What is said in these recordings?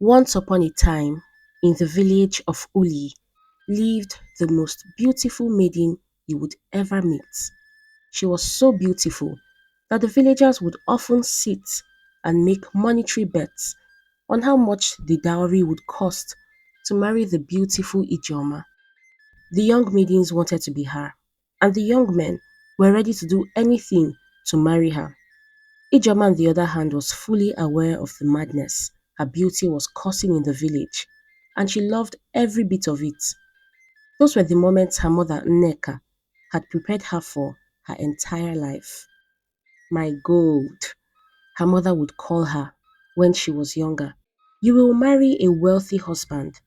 Once upon a time, in the village of Uli, lived the most beautiful maiden you would ever meet. She was so beautiful that the villagers would often sit and make monetary bets on how much the dowry would cost to marry the beautiful Ijeoma. The young maidens wanted to be her, and the young men were ready to do anything to marry her. Ijeoma, on the other hand, was fully aware of the madness her beauty was causing in the village, and she loved every bit of it. Those were the moments her mother, Nneka, had prepared her for her entire life. My gold, her mother would call her when she was younger. You will marry a wealthy husband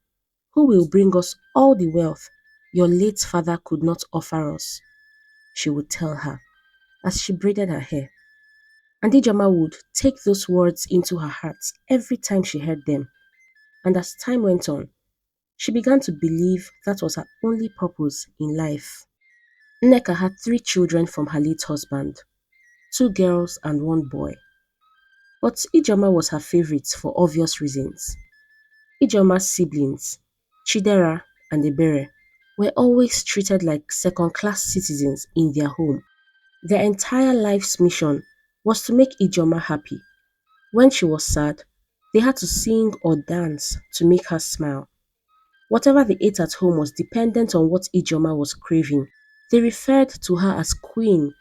who will bring us all the wealth your late father could not offer us, she would tell her as she braided her hair. And Ijeoma would take those words into her heart every time she heard them. And as time went on, she began to believe that was her only purpose in life. Nneka had three children from her late husband, two girls and one boy. But Ijeoma was her favorite for obvious reasons. Ijeoma's siblings, Chidera and Ebere, were always treated like second-class citizens in their home. Their entire life's mission was to make Ijeoma happy. When she was sad, they had to sing or dance to make her smile. Whatever they ate at home was dependent on what Ijeoma was craving. They referred to her as Queen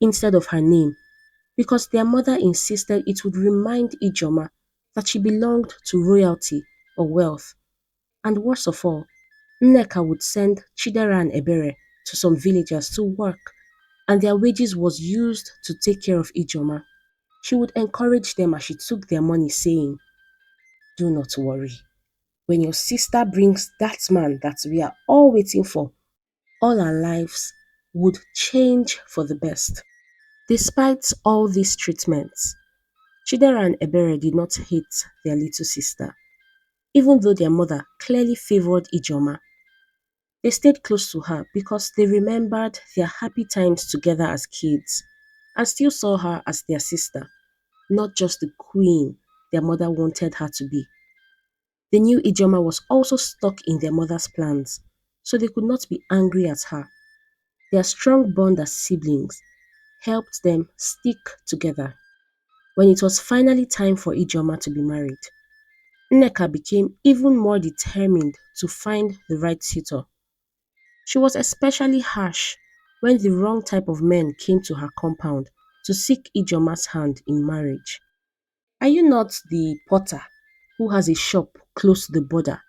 instead of her name because their mother insisted it would remind Ijeoma that she belonged to royalty or wealth. And worst of all, Nneka would send Chidera and Ebere to some villagers to work, and their wages was used to take care of Ijeoma. She would encourage them as she took their money, saying, "Do not worry. When your sister brings that man that we are all waiting for, all our lives would change for the best." Despite all these treatments, Chidera and Ebere did not hate their little sister, even though their mother clearly favored Ijeoma. They stayed close to her because they remembered their happy times together as kids and still saw her as their sister, not just the queen their mother wanted her to be. They knew Ijeoma was also stuck in their mother's plans, so they could not be angry at her. Their strong bond as siblings helped them stick together. When it was finally time for Ijeoma to be married, Nneka became even more determined to find the right suitor. She was especially harsh when the wrong type of men came to her compound to seek Ijeoma's hand in marriage. "Are you not the potter who has a shop close to the border?"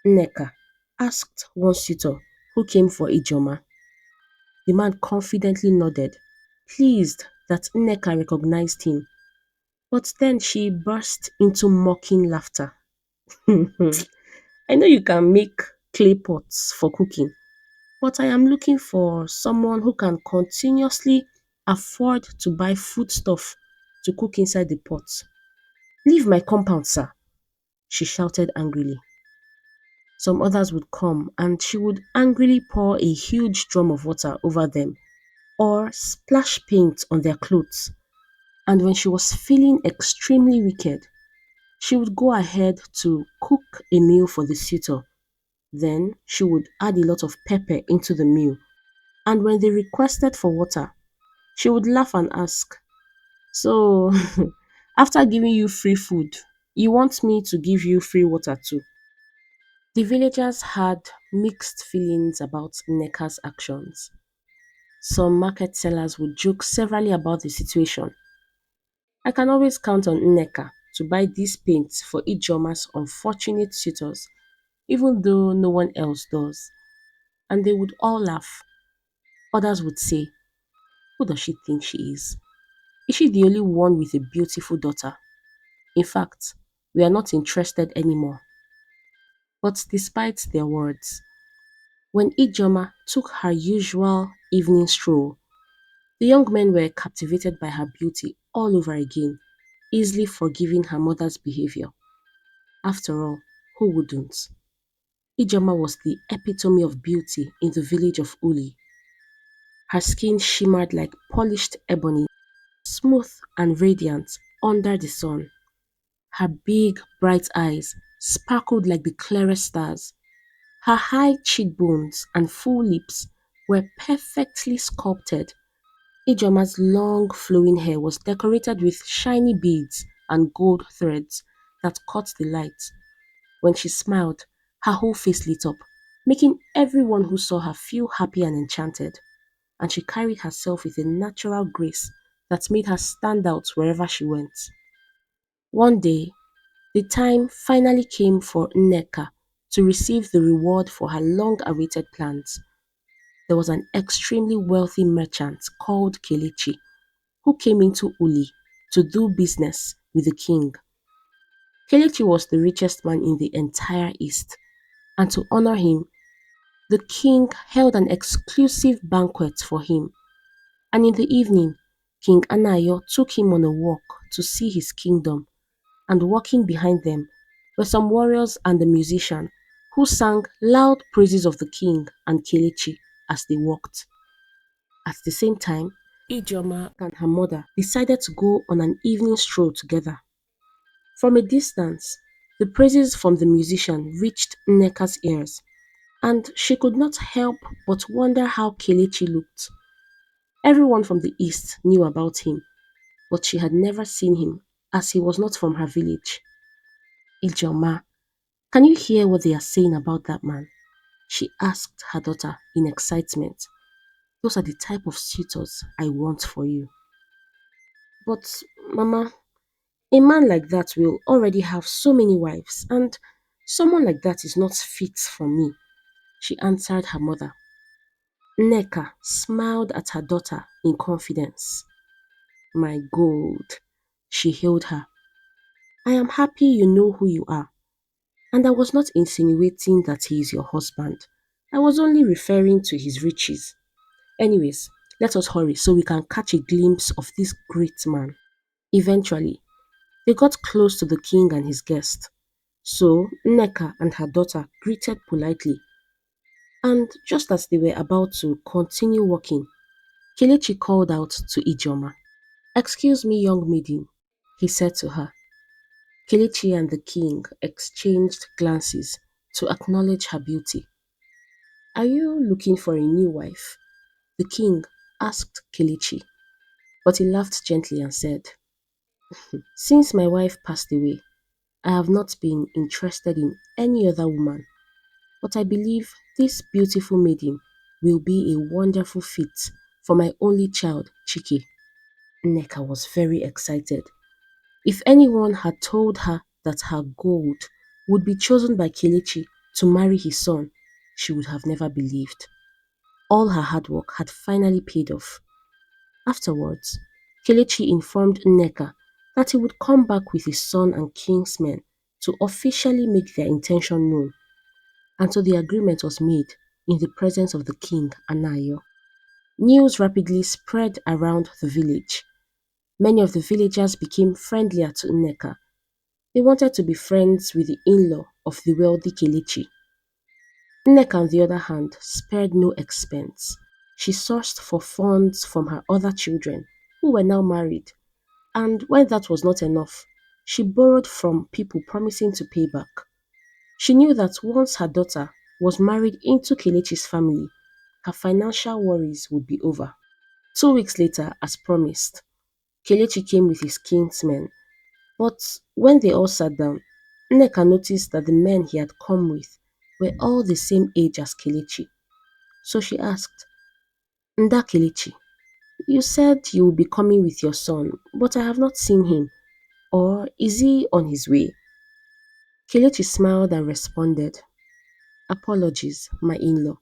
Nneka asked one suitor who came for Ijeoma. The man confidently nodded, pleased that Nneka recognized him. But then she burst into mocking laughter. "I know you can make clay pots for cooking, but I am looking for someone who can continuously afford to buy foodstuff to cook inside the pot. Leave my compound, sir," she shouted angrily. Some others would come and she would angrily pour a huge drum of water over them or splash paint on their clothes. And when she was feeling extremely wicked, she would go ahead to cook a meal for the suitor. Then she would add a lot of pepper into the meal. And when they requested for water, she would laugh and ask, "So, after giving you free food, you want me to give you free water too?" The villagers had mixed feelings about Nneka's actions. Some market sellers would joke severally about the situation. "I can always count on Nneka to buy these paints for Ijeoma's unfortunate suitors, even though no one else does." And they would all laugh. Others would say, "Who does she think she is? Is she the only one with a beautiful daughter? In fact, we are not interested anymore." But despite their words, when Ijeoma took her usual evening stroll, the young men were captivated by her beauty all over again, easily forgiving her mother's behavior. After all, who wouldn't? Ijeoma was the epitome of beauty in the village of Uli. Her skin shimmered like polished ebony, smooth and radiant under the sun. Her big, bright eyes sparkled like the clearest stars. Her high cheekbones and full lips were perfectly sculpted. Ijeoma's long, flowing hair was decorated with shiny beads and gold threads that caught the light. When she smiled, her whole face lit up, making everyone who saw her feel happy and enchanted. And she carried herself with a natural grace that made her stand out wherever she went. One day, the time finally came for Nneka to receive the reward for her long awaited plans. There was an extremely wealthy merchant called Kelechi who came into Uli to do business with the king. Kelechi was the richest man in the entire East, and to honor him, the king held an exclusive banquet for him. And in the evening, King Anayo took him on a walk to see his kingdom, and walking behind them were some warriors and a musician who sang loud praises of the king and Kelechi as they walked. At the same time, Ijeoma and her mother decided to go on an evening stroll together. From a distance, the praises from the musician reached Nneka's ears, and she could not help but wonder how Kelechi looked. Everyone from the east knew about him, but she had never seen him as he was not from her village. Ijeoma, can you hear what they are saying about that man? She asked her daughter in excitement. Those are the type of suitors I want for you. But, Mama, a man like that will already have so many wives, and someone like that is not fit for me, she answered her mother. Nneka smiled at her daughter in confidence. My gold, she hailed her. I am happy you know who you are, and I was not insinuating that he is your husband. I was only referring to his riches. Anyways, let us hurry so we can catch a glimpse of this great man. Eventually, they got close to the king and his guest. So Nneka and her daughter greeted politely, and just as they were about to continue walking, Kelechi called out to Ijeoma. Excuse me, young maiden, he said to her. Kelechi and the king exchanged glances to acknowledge her beauty. Are you looking for a new wife? The king asked Kelechi, but he laughed gently and said, since my wife passed away, I have not been interested in any other woman, but I believe this beautiful maiden will be a wonderful fit for my only child, Chike. Nneka was very excited. If anyone had told her that her gold would be chosen by Kelechi to marry his son, she would have never believed. All her hard work had finally paid off. Afterwards, Kelechi informed Nneka that he would come back with his son and king's men to officially make their intention known, and so the agreement was made in the presence of the king Anayo. News rapidly spread around the village. Many of the villagers became friendlier to Nneka. They wanted to be friends with the in-law of the wealthy Kelechi. Nneka, on the other hand, spared no expense. She sourced for funds from her other children, who were now married, and when that was not enough, she borrowed from people promising to pay back. She knew that once her daughter was married into Kelechi's family, her financial worries would be over. 2 weeks later, as promised, Kelechi came with his kinsmen, but when they all sat down, Nneka noticed that the men he had come with were all the same age as Kelechi. So she asked, Nda Kelechi, you said you will be coming with your son, but I have not seen him. Or is he on his way? Kelechi smiled and responded, apologies, my in-law.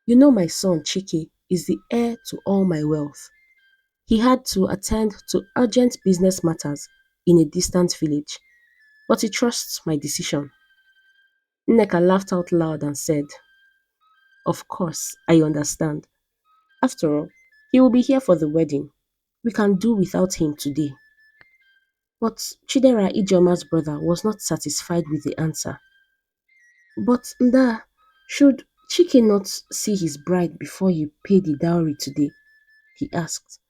You know my son Chike is the heir to all my wealth. He had to attend to urgent business matters in a distant village, but he trusts my decision. Nneka laughed out loud and said, of course, I understand. After all, he will be here for the wedding. We can do without him today. But Chidera Ijeoma's brother was not satisfied with the answer. But Nda, should Chike not see his bride before you pay the dowry today? He asked.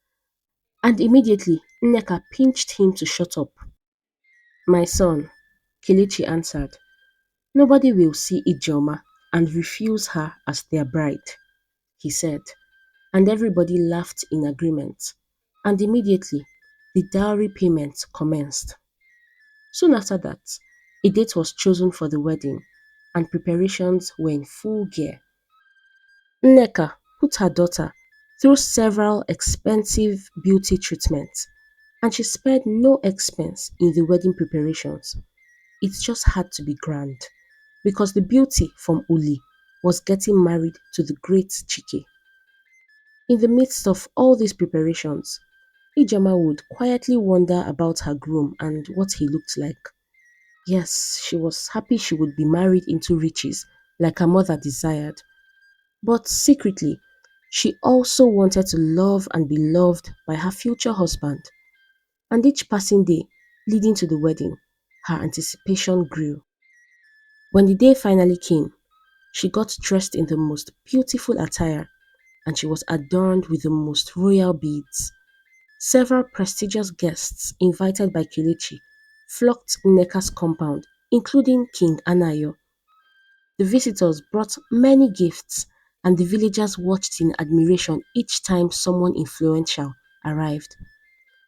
And immediately Nneka pinched him to shut up. My son, Kelechi answered, nobody will see Ijeoma and refuse her as their bride, he said, and everybody laughed in agreement. And immediately, the dowry payment commenced. Soon after that, a date was chosen for the wedding, and preparations were in full gear. Nneka put her daughter through several expensive beauty treatments, and she spared no expense in the wedding preparations. It just had to be grand, because the beauty from Uli was getting married to the great Chike. In the midst of all these preparations, Ijeoma would quietly wonder about her groom and what he looked like. Yes, she was happy she would be married into riches like her mother desired, but secretly, she also wanted to love and be loved by her future husband. And each passing day leading to the wedding, her anticipation grew. When the day finally came, she got dressed in the most beautiful attire and she was adorned with the most royal beads. Several prestigious guests invited by Kelechi flocked Nneka's compound, including King Anayo. The visitors brought many gifts, and the villagers watched in admiration each time someone influential arrived.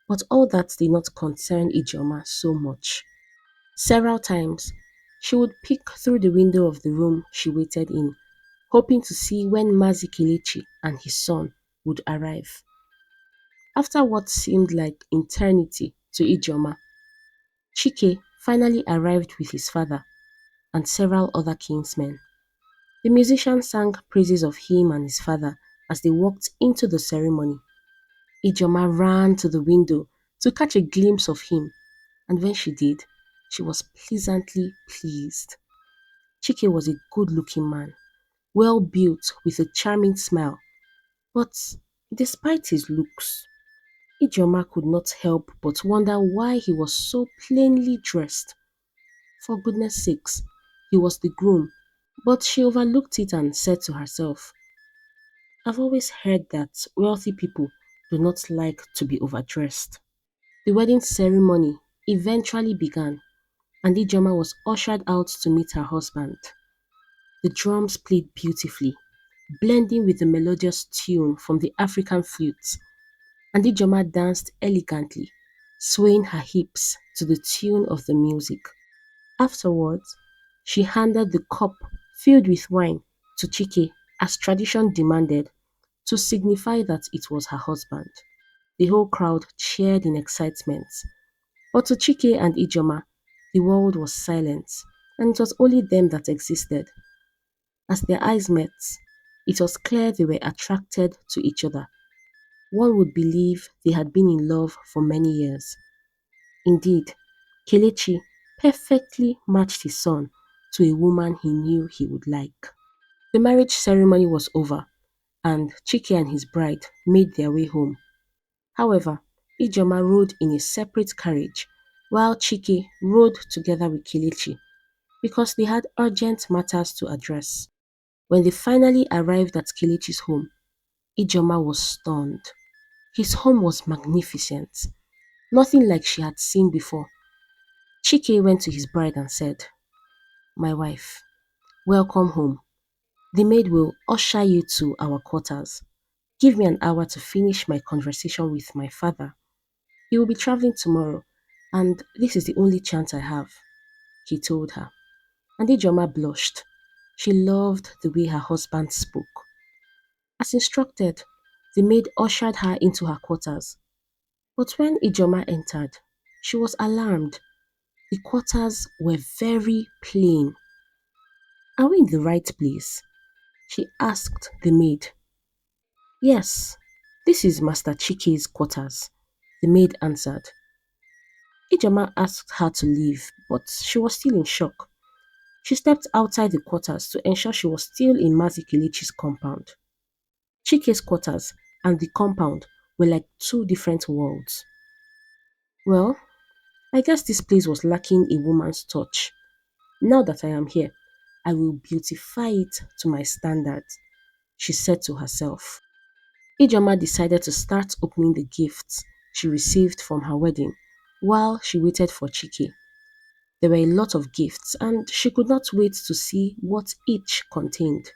But all that did not concern Ijeoma so much. Several times, she would peek through the window of the room she waited in, hoping to see when Mazi Kelechi and his son would arrive. After what seemed like eternity to Ijeoma, Chike finally arrived with his father and several other kinsmen. The musician sang praises of him and his father as they walked into the ceremony. Ijeoma ran to the window to catch a glimpse of him, and when she did, she was pleasantly pleased. Chike was a good looking man, well built with a charming smile, but despite his looks, Ijeoma could not help but wonder why he was so plainly dressed. For goodness sakes, he was the groom, but she overlooked it and said to herself, I've always heard that wealthy people do not like to be overdressed. The wedding ceremony eventually began, and Ijeoma was ushered out to meet her husband. The drums played beautifully, blending with the melodious tune from the African flutes, and Ijeoma danced elegantly, swaying her hips to the tune of the music. Afterwards, she handed the cup filled with wine to Chike as tradition demanded to signify that it was her husband. The whole crowd cheered in excitement, but to Chike and Ijeoma, the world was silent, and it was only them that existed. As their eyes met, it was clear they were attracted to each other. One would believe they had been in love for many years. Indeed, Kelechi perfectly matched his son to a woman he knew he would like. The marriage ceremony was over, and Chike and his bride made their way home. However, Ijeoma rode in a separate carriage, while Chike rode together with Kelechi because they had urgent matters to address. When they finally arrived at Kelechi's home, Ijeoma was stunned. His home was magnificent, nothing like she had seen before. Chike went to his bride and said, My wife, welcome home. The maid will usher you to our quarters. Give me an hour to finish my conversation with my father. He will be traveling tomorrow, and this is the only chance I have, he told her. And Ijeoma blushed. She loved the way her husband spoke. As instructed, the maid ushered her into her quarters. But when Ijeoma entered, she was alarmed. The quarters were very plain. Are we in the right place? She asked the maid. Yes, this is Master Chike's quarters, the maid answered. Ijeoma asked her to leave, but she was still in shock. She stepped outside the quarters to ensure she was still in Mazi Kelechi's compound. Chike's quarters and the compound were like two different worlds. Well, I guess this place was lacking a woman's touch. Now that I am here, I will beautify it to my standards, she said to herself. Ijeoma decided to start opening the gifts she received from her wedding while she waited for Chike. There were a lot of gifts, and she could not wait to see what each contained.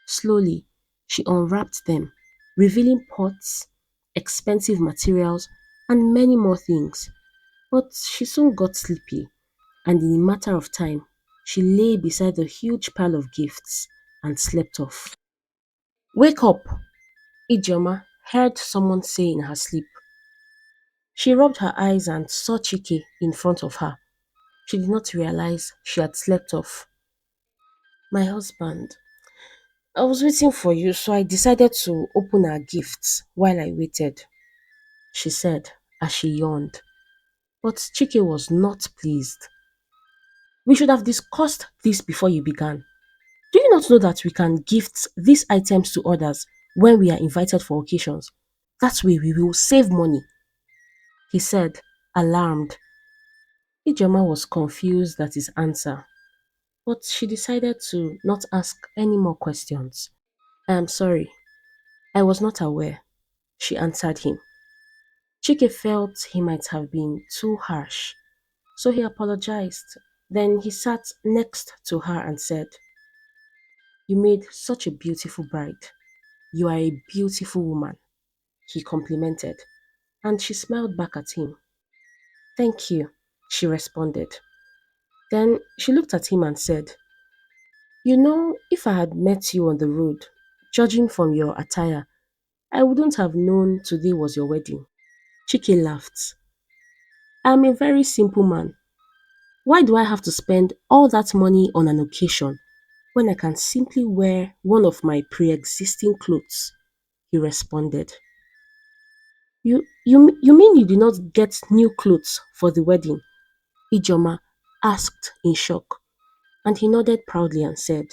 Slowly, she unwrapped them, revealing pots, expensive materials, and many more things. But she soon got sleepy, and in a matter of time, she lay beside the huge pile of gifts and slept off. Wake up! Ijeoma heard someone say in her sleep. She rubbed her eyes and saw Chike in front of her. She did not realize she had slept off. My husband, I was waiting for you, so I decided to open our gifts while I waited, she said as she yawned. But Chike was not pleased. We should have discussed this before you began. Do you not know that we can gift these items to others when we are invited for occasions? That way we will save money, he said, alarmed. Ijeoma was confused at his answer, but she decided to not ask any more questions. I am sorry, I was not aware, she answered him. Chike felt he might have been too harsh, so he apologized. Then he sat next to her and said, You made such a beautiful bride. You are a beautiful woman, he complimented, and she smiled back at him. Thank you, she responded. Then she looked at him and said, You know, if I had met you on the road, judging from your attire, I wouldn't have known today was your wedding. Chike laughed. I'm a very simple man. Why do I have to spend all that money on an occasion when I can simply wear one of my pre-existing clothes? He responded. You mean you did not get new clothes for the wedding? Ijoma asked in shock, and he nodded proudly and said,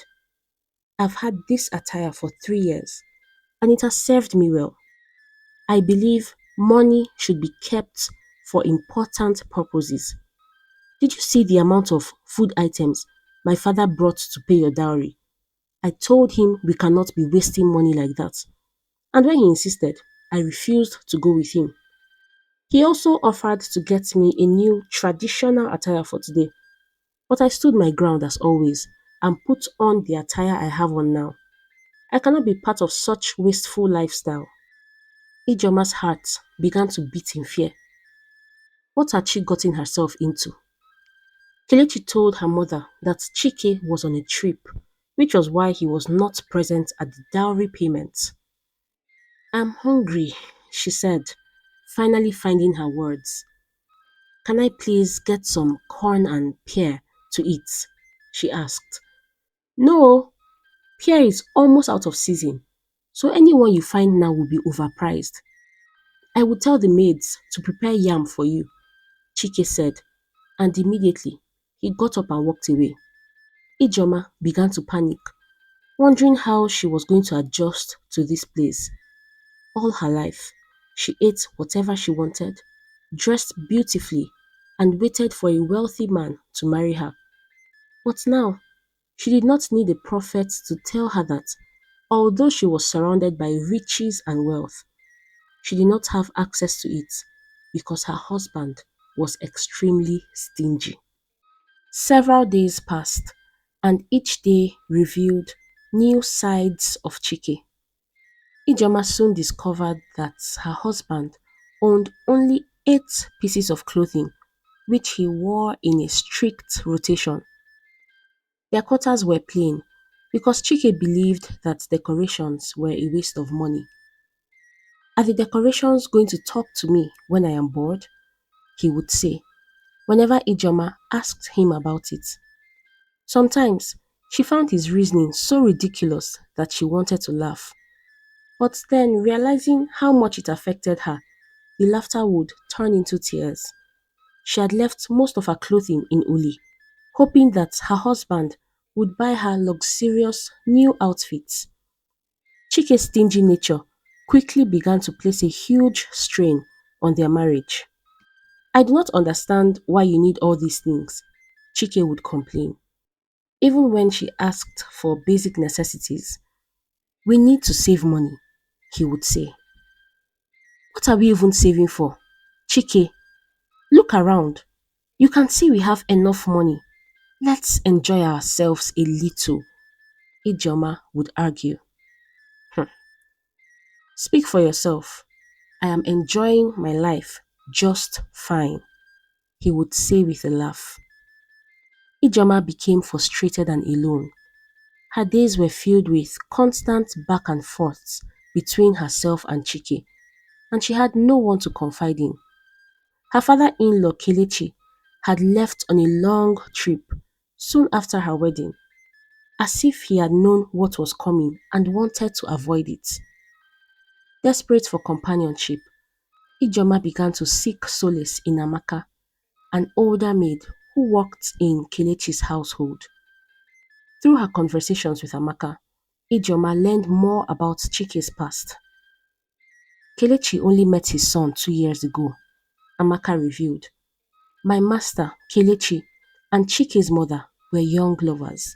I've had this attire for 3 years, and it has served me well. I believe money should be kept for important purposes. Did you see the amount of food items my father brought to pay your dowry? I told him we cannot be wasting money like that. And when he insisted, I refused to go with him. He also offered to get me a new traditional attire for today, but I stood my ground as always and put on the attire I have on now. I cannot be part of such wasteful lifestyle. Ijoma's heart began to beat in fear. What had she gotten herself into? Kelechi told her mother that Chike was on a trip, which was why he was not present at the dowry payment. I'm hungry, she said, finally finding her words. Can I please get some corn and pear to eat? She asked. No, pear is almost out of season, so anyone you find now will be overpriced. I will tell the maids to prepare yam for you, Chike said, and immediately he got up and walked away. Ijoma began to panic, wondering how she was going to adjust to this place. All her life, she ate whatever she wanted, dressed beautifully, and waited for a wealthy man to marry her. But now, she did not need a prophet to tell her that, although she was surrounded by riches and wealth, she did not have access to it because her husband was extremely stingy. Several days passed, and each day revealed new sides of Chike. Ijoma soon discovered that her husband owned only 8 pieces of clothing, which he wore in a strict rotation. Their quarters were plain because Chike believed that decorations were a waste of money. Are the decorations going to talk to me when I am bored? He would say, whenever Ijoma asked him about it. Sometimes she found his reasoning so ridiculous that she wanted to laugh. But then, realizing how much it affected her, the laughter would turn into tears. She had left most of her clothing in Uli, hoping that her husband would buy her luxurious new outfits. Chike's stingy nature quickly began to place a huge strain on their marriage. I do not understand why you need all these things, Chike would complain. Even when she asked for basic necessities, we need to save money, he would say. What are we even saving for? Chike, look around. You can see we have enough money. Let's enjoy ourselves a little, Ijeoma would argue. "Hmm, Speak for yourself. I am enjoying my life just fine," he would say with a laugh. Ijeoma became frustrated and alone. Her days were filled with constant back and forth between herself and Chike, and she had no one to confide in. Her father-in-law Kelechi had left on a long trip soon after her wedding, as if he had known what was coming and wanted to avoid it. Desperate for companionship, Ijeoma began to seek solace in Amaka, an older maid who worked in Kelechi's household. Through her conversations with Amaka, Ijeoma learned more about Chike's past. Kelechi only met his son 2 years ago, Amaka revealed. My master, Kelechi, and Chike's mother were young lovers.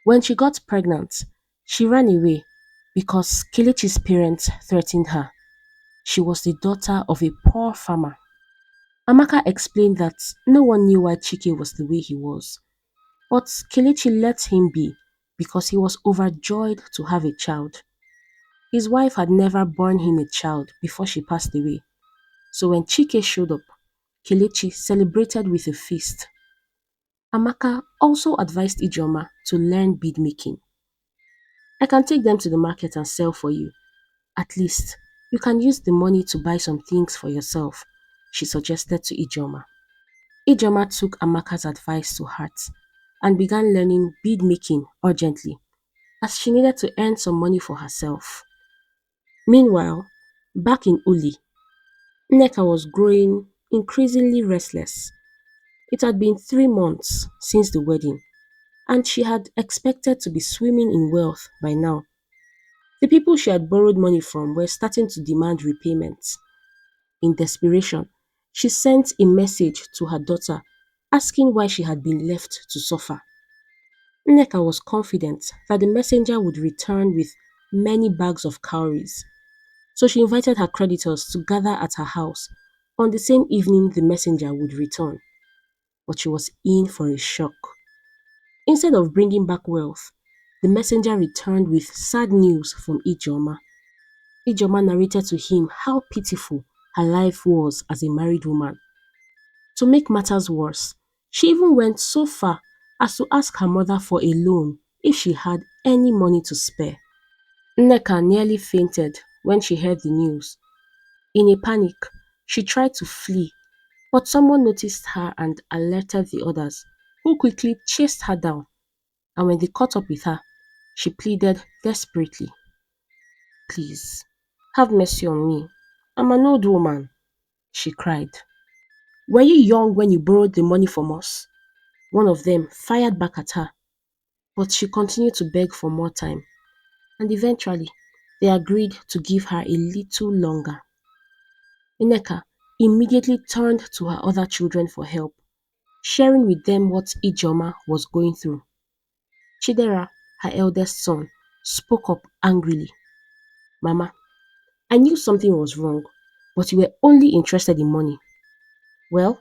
When she got pregnant, she ran away because Kelechi's parents threatened her. She was the daughter of a poor farmer. Amaka explained that no one knew why Chike was the way he was, but Kelechi let him be because he was overjoyed to have a child. His wife had never borne him a child before she passed away, so when Chike showed up, Kelechi celebrated with a feast. Amaka also advised Ijeoma to learn bead making. I can take them to the market and sell for you. At least, you can use the money to buy some things for yourself, she suggested to Ijeoma. Ijeoma took Amaka's advice to heart and began learning bead making urgently, as she needed to earn some money for herself. Meanwhile, back in Uli, Nneka was growing increasingly restless. It had been 3 months since the wedding, and she had expected to be swimming in wealth by now. The people she had borrowed money from were starting to demand repayment. In desperation, she sent a message to her daughter asking why she had been left to suffer. Nneka was confident that the messenger would return with many bags of cowries, so she invited her creditors to gather at her house on the same evening the messenger would return. But she was in for a shock. Instead of bringing back wealth, the messenger returned with sad news from Ijeoma. Ijeoma narrated to him how pitiful her life was as a married woman. To make matters worse, she even went so far as to ask her mother for a loan if she had any money to spare. Nneka nearly fainted when she heard the news. In a panic, she tried to flee, but someone noticed her and alerted the others, who quickly chased her down. And when they caught up with her, she pleaded desperately, "Please, have mercy on me. I'm an old woman," she cried. "Were you young when you borrowed the money from us?" One of them fired back at her, but she continued to beg for more time, and eventually they agreed to give her a little longer. Nneka immediately turned to her other children for help, sharing with them what Ijeoma was going through. Chidera, her eldest son, spoke up angrily. "Mama, I knew something was wrong, but you were only interested in money. Well,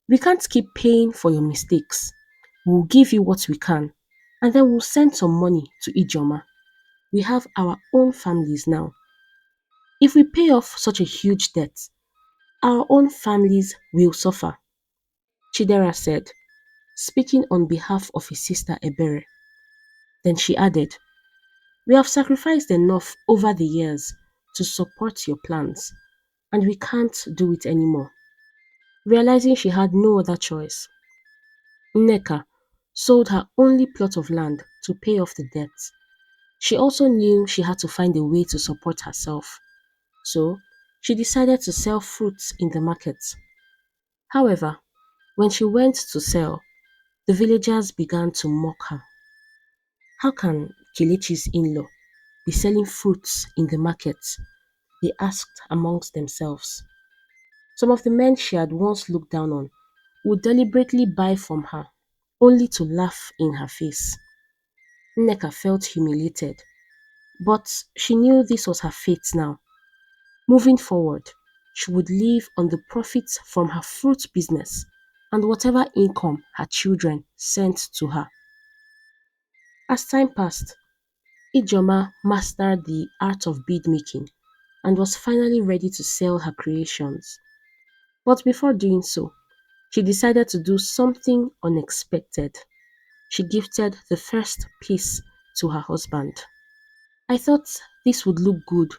we can't keep paying for your mistakes. We'll give you what we can, and then we'll send some money to Ijeoma. We have our own families now. If we pay off such a huge debt, our own families will suffer," Chidera said, speaking on behalf of his sister Ebere. Then she added, "We have sacrificed enough over the years to support your plans, and we can't do it anymore." Realizing she had no other choice, Nneka sold her only plot of land to pay off the debt. She also knew she had to find a way to support herself, so she decided to sell fruits in the market. However, when she went to sell, the villagers began to mock her. "How can Kelechi's in-law be selling fruits in the market?" they asked amongst themselves. Some of the men she had once looked down on would deliberately buy from her, only to laugh in her face. Nneka felt humiliated, but she knew this was her fate now. Moving forward, she would live on the profits from her fruit business and whatever income her children sent to her. As time passed, Ijeoma mastered the art of bead making and was finally ready to sell her creations. But before doing so, she decided to do something unexpected. She gifted the first piece to her husband. I thought this would look good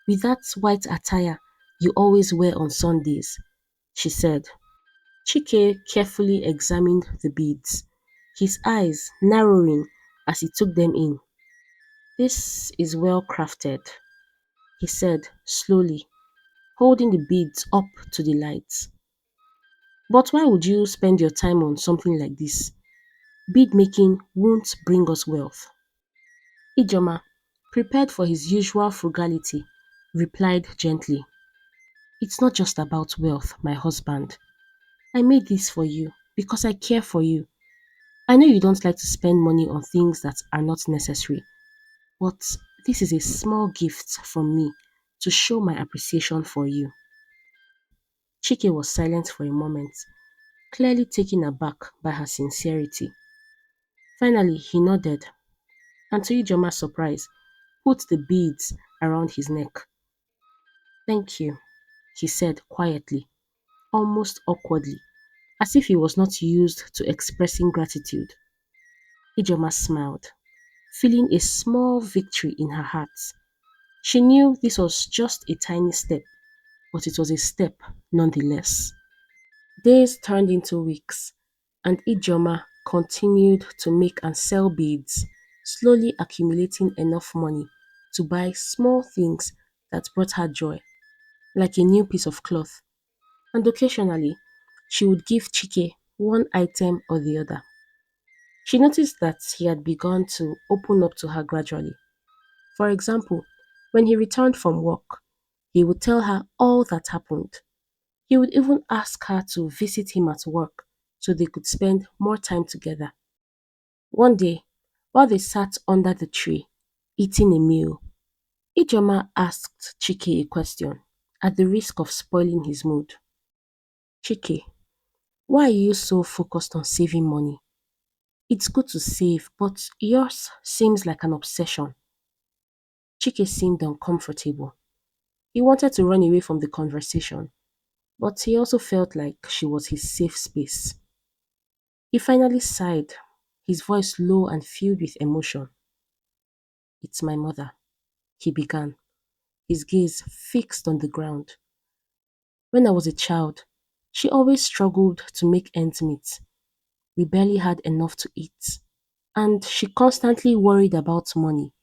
with that white attire you always wear on Sundays, she said. Chike carefully examined the beads, his eyes narrowing as he took them in. This is well crafted, he said slowly, holding the beads up to the light. But why would you spend your time on something like this? Bead making won't bring us wealth. Ijoma, prepared for his usual frugality, replied gently, "It's not just about wealth, my husband. I made this for you because I care for you. I know you don't like to spend money on things that are not necessary, but this is a small gift from me to show my appreciation for you." Chike was silent for a moment, clearly taken aback by her sincerity. Finally, he nodded, and to Ijeoma's surprise, put the beads around his neck. "Thank you," he said quietly, almost awkwardly, as if he was not used to expressing gratitude. Ijeoma smiled, feeling a small victory in her heart. She knew this was just a tiny step, but it was a step nonetheless. Days turned into weeks, and Ijeoma continued to make and sell beads, slowly accumulating enough money to buy small things that brought her joy, like a new piece of cloth, and occasionally she would give Chike one item or the other. She noticed that he had begun to open up to her gradually. For example, when he returned from work, he would tell her all that happened. He would even ask her to visit him at work so they could spend more time together. One day, while they sat under the tree, eating a meal, Ijoma asked Chike a question at the risk of spoiling his mood. "Chike, why are you so focused on saving money? It's good to save, but yours seems like an obsession." Chike seemed uncomfortable. He wanted to run away from the conversation, but he also felt like she was his safe space. He finally sighed, his voice low and filled with emotion. "It's my mother," he began, his gaze fixed on the ground. "When I was a child, she always struggled to make ends meet. We barely had enough to eat, and she constantly worried about money.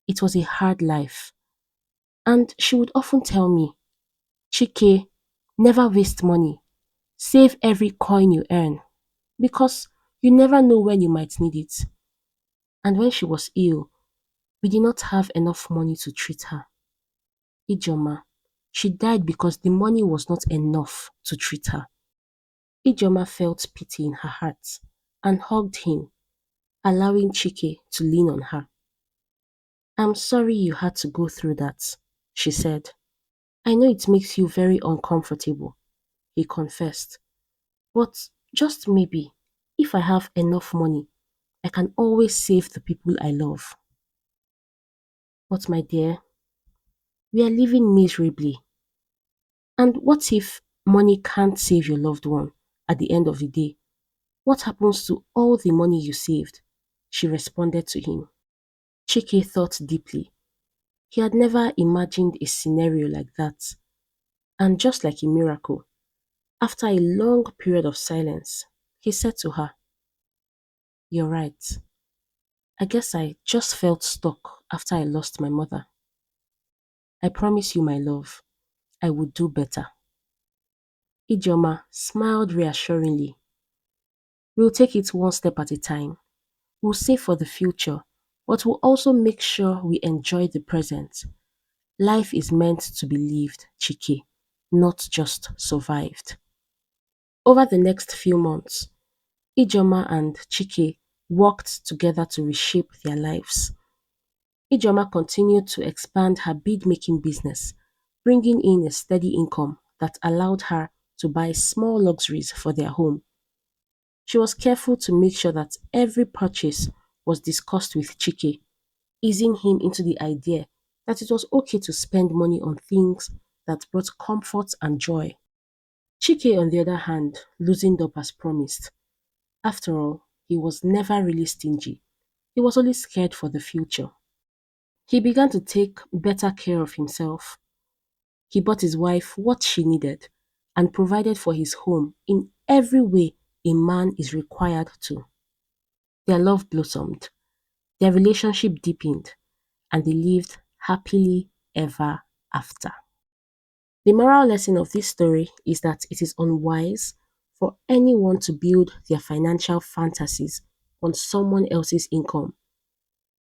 It was a hard life. And she would often tell me, 'Chike, never waste money. Save every coin you earn, because you never know when you might need it.' And when she was ill, we did not have enough money to treat her. Ijoma, she died because the money was not enough to treat her." Ijoma felt pity in her heart and hugged him, allowing Chike to lean on her. "I'm sorry you had to go through that," she said. "I know it makes you very uncomfortable," he confessed. "But just maybe, if I have enough money, I can always save the people I love." "But my dear, we are living miserably. And what if money can't save your loved one at the end of the day? What happens to all the money you saved?" she responded to him. Chike thought deeply. He had never imagined a scenario like that. And just like a miracle, after a long period of silence, he said to her, "You're right. I guess I just felt stuck after I lost my mother. I promise you, my love, I would do better." Ijeoma smiled reassuringly. "We'll take it one step at a time. We'll save for the future, but we'll also make sure we enjoy the present. Life is meant to be lived, Chike, not just survived." Over the next few months, Ijeoma and Chike worked together to reshape their lives. Ijeoma continued to expand her bead-making business, bringing in a steady income that allowed her to buy small luxuries for their home. She was careful to make sure that every purchase was discussed with Chike, easing him into the idea that it was okay to spend money on things that brought comfort and joy. Chike, on the other hand, loosened up as promised. After all, he was never really stingy. He was only scared for the future. He began to take better care of himself. He bought his wife what she needed and provided for his home in every way a man is required to. Their love blossomed, their relationship deepened, and they lived happily ever after. The moral lesson of this story is that it is unwise for anyone to build their financial fantasies on someone else's income.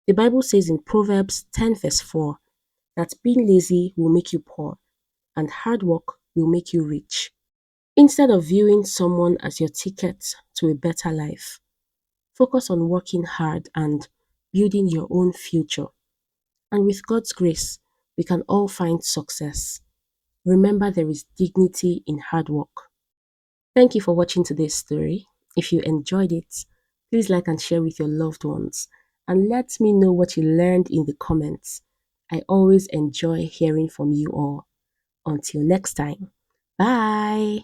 The Bible says in Proverbs 10 verse 4 that being lazy will make you poor and hard work will make you rich. Instead of viewing someone as your ticket to a better life, focus on working hard and building your own future. And with God's grace, we can all find success. Remember, there is dignity in hard work. Thank you for watching today's story. If you enjoyed it, please like and share with your loved ones. And let me know what you learned in the comments. I always enjoy hearing from you all. Until next time, bye.